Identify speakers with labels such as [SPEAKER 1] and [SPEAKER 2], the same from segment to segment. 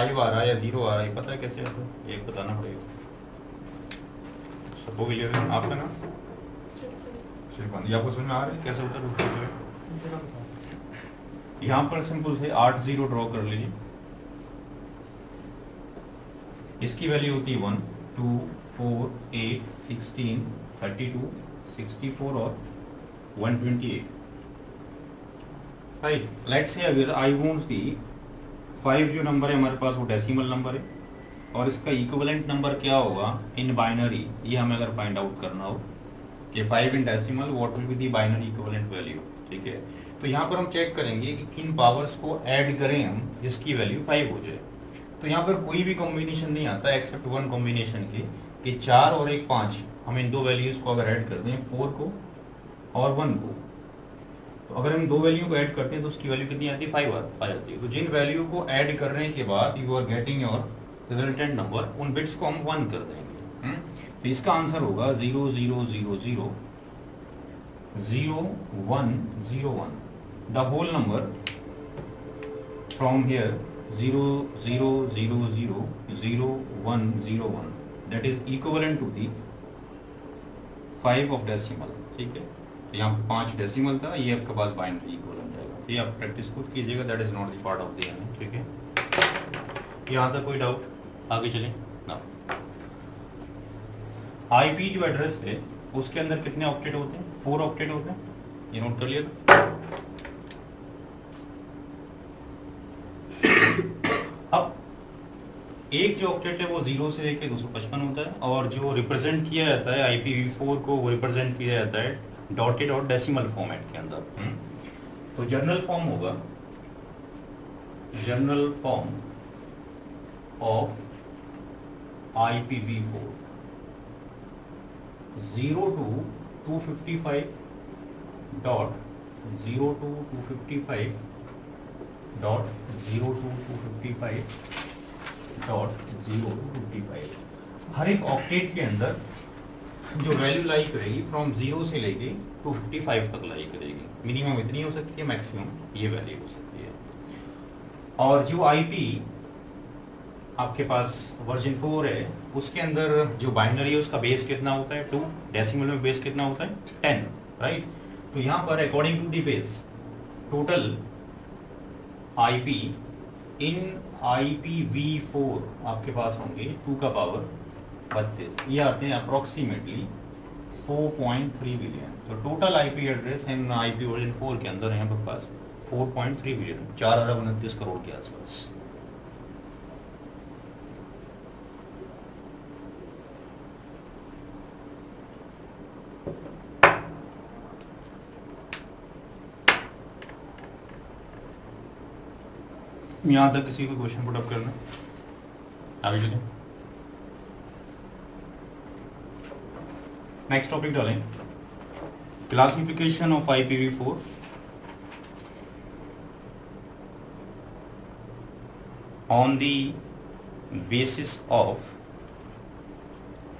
[SPEAKER 1] 5 आ रहा है या 0 आ रहा है, पता है कैसे आता है, ये बताना पड़ेगा। सबको क्लियर है? आपका नाम श्रीकांत, आपको समझ में आ रहा है कैसे होता है? यहाँ पर सिंपल से 8 0 ड्रॉ कर लीजिए। इसकी वैल्यू होती है 1 2 4 8 16 32 64 और 128। राइट, लेट्स से अगर आई वांट दी 5 जो नंबर है हमारे पास वो डेसिमल नंबर है और इसका इक्विवेलेंट नंबर क्या होगा इन बाइनरी, ये हमें अगर फाइंड आउट करना हो कि 5 in decimal what will be the binary equivalent value. ठीक है, तो यहाँ पर हम चेक करेंगे कि किन पावर्स को ऐड करें हम जिसकी वैल्यू 5 हो जाए। तो यहाँ पर कोई भी कॉम्बिनेशन नहीं आता एक्सेप्ट वन कॉम्बिनेशन के कि 4 और 1 5, हम इन दो वैल्यूज को अगर ऐड करते हैं 4 को और 1 को, तो अगर हम दो वैल्यू को ऐड करते हैं तो उसकी वैल्यू कितनी आती है 5 आ जाती है। तो जिन वैल्यू को ऐड करने के बाद you are getting your resultant number, उन बिट्स को हम 1 कर देंगे। तो इसका आंसर होगा 0 0 0 0 0 1 0 1। The whole number from here 0 0 0 0 0 1 0 1 that is equivalent to the 5 of decimal. ठीक है, तो यहाँ पे 5 डेसिमल था, ये आपके पास बाइनरी इक्विवेलेंट जाएगा। ये आप प्रैक्टिस खुद कीजिएगा, that is not the part of the aim. ठीक है, यहाँ तक कोई डाउट? आगे चलें ना। आईपी जो एड्रेस है उसके अंदर कितने ऑक्टेट होते हैं? 4 ऑक्टेट होते हैं, ये नोट कर लिया। अब एक जो ऑक्टेट है वो 0 से लेकर 255 होता है और जो रिप्रेजेंट किया जाता है IPv4 को, वो रिप्रेजेंट किया जाता है डॉटेड और डेसिमल फॉर्मेट के अंदर। तो जनरल फॉर्म होगा, general form of IPv4 0 to 255 dot 0 to 255 dot 0 to 255 dot 0 to 255। हर एक ऑक्टेट के अंदर जो वैल्यू लाई करेगी फ्रॉम 0 से लेके 255 तक लाई करेगी। मिनिमम इतनी हो सकती है, मैक्सिमम ये वैल्यू हो सकती है। और जो आईपी आपके पास वर्जन 4 है उसके अंदर जो बाइनरी है उसका बेस कितना होता है? 2। डेसिमल में बेस कितना होता है? 10। राइट, तो यहाँ पर according to the base total IP in IPv4 आपके पास होंगे 2 का पावर 32, ये आते हैं अप्रोक्सीमेटली 4.3 बिलियन। तो total IP address in IP version 4 के अंदर यहाँ पर पास 4.3 बिलियन, 4,29 करोड़ के आसपास। यहाँ तक किसी को क्वेश्चन पुट अप करना? आगे चलें, नेक्स्ट टॉपिक डालें, classification of IPv4 on the basis of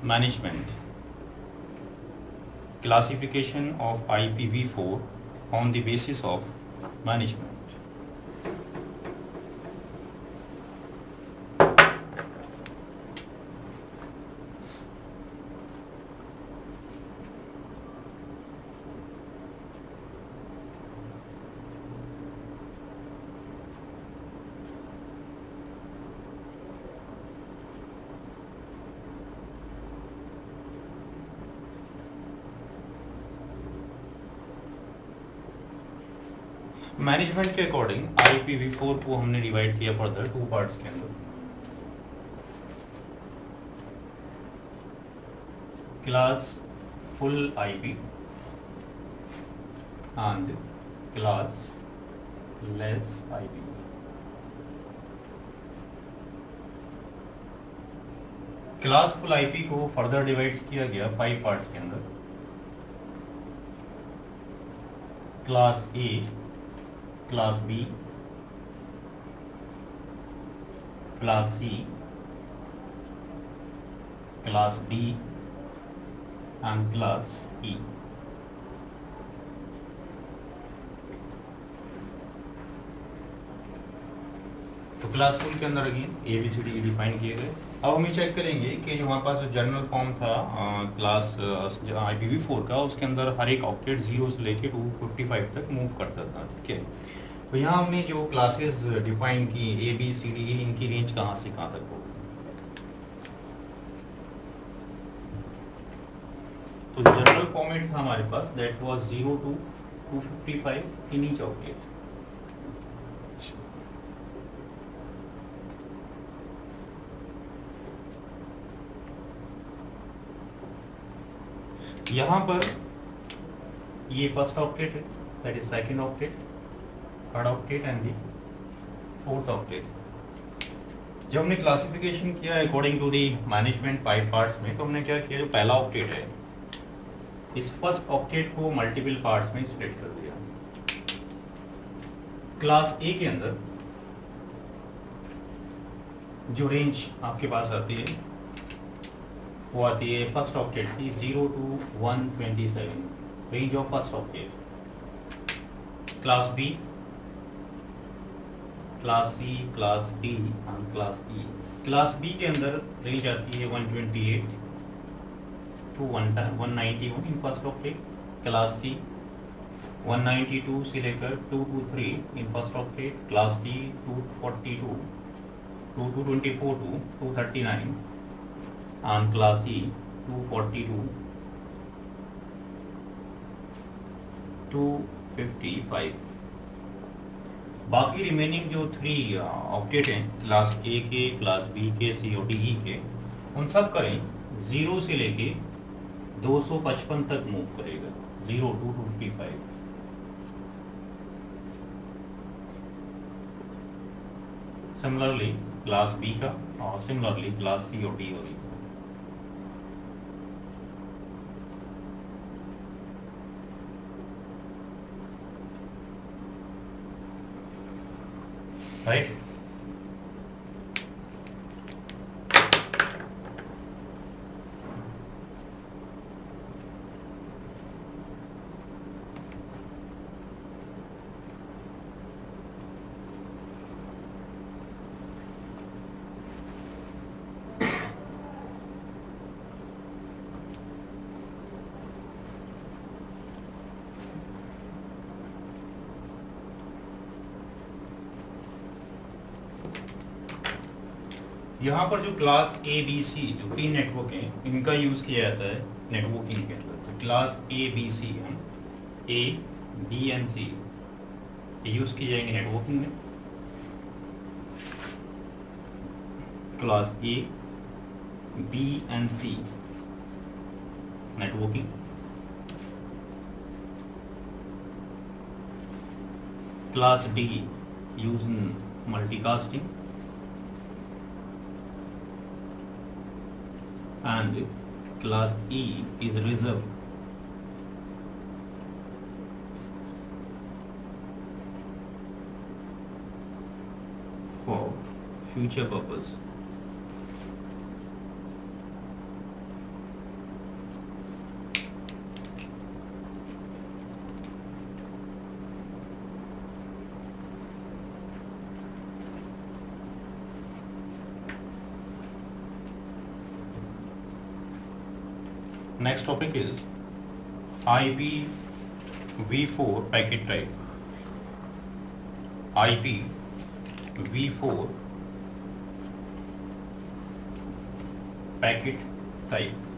[SPEAKER 1] management. Classification of IPv4 on the basis of management. Management के अकॉर्डिंग IPv4 को हमने डिवाइड किया फर्दर 2 पार्ट्स के अंदर। Class full IP and class less IP। Class full IP को further divide किया गया 5 parts के अंदर। Class A, class B, class C, class D and class E। तो क्लासफुल के अंदर अगेन ABCD डिफाइन किए गए। अब हम ये चेक करेंगे कि जो हमारे पास जो जनरल फॉर्म था क्लास IPv4 का, उसके अंदर हर एक ऑक्टेट 0 से लेके 255 तक मूव कर सकता है। ठीक है, तो यहाँ हमने जो क्लासेस डिफाइन की ABCD, इनकी रेंज कहाँ से कहाँ तक होगी। तो जनरल फॉर्मेट था हमारे पास, that was 0 to 255 in each octet. यहाँ पर ये फर्स्ट ऑक्टेट है, that is second octet, third octet and the fourth octet. जब हमने क्लासिफिकेशन किया according to the management 5 parts में, तो हमने क्या किया, जो पहला ऑक्टेट है इस फर्स्ट ऑक्टेट को मल्टीपल पार्ट्स में स्प्लिट कर दिया। क्लास ए के अंदर जो रेंज आपके पास आती है वो आती है फर्स्ट ऑक्टेट की 0 to 127, range of first octet. Class B, class C, class D and class E. Class B के अंदर रेंज आती है 128 to 191 in first octet. Class C 192 से लेकर 223 in first octet. Class D 242 224 to 239 and class E 242 255। बाकी remaining जो 3 octet हैं class ए के, क्लास बी के, सी और डी ई के, उन सब का रेंज 0 से लेके 255 तक मूव करेगा, 0 to 255। सिमिलरली क्लास बी का और सिमिलरली क्लास सी और डी और ई। राइट, यहाँ पर जो क्लास ए बी सी जो 3 नेटवर्क हैं, इनका यूज किया जाता है नेटवर्किंग के अंदर। तो class A B C, A B and C use किए जाएंगे नेटवर्किंग में। Class A B and C networking. Class D use in multicasting and class E is reserved for future purpose। Next topic is IPv4 packet type। IPv4 packet type।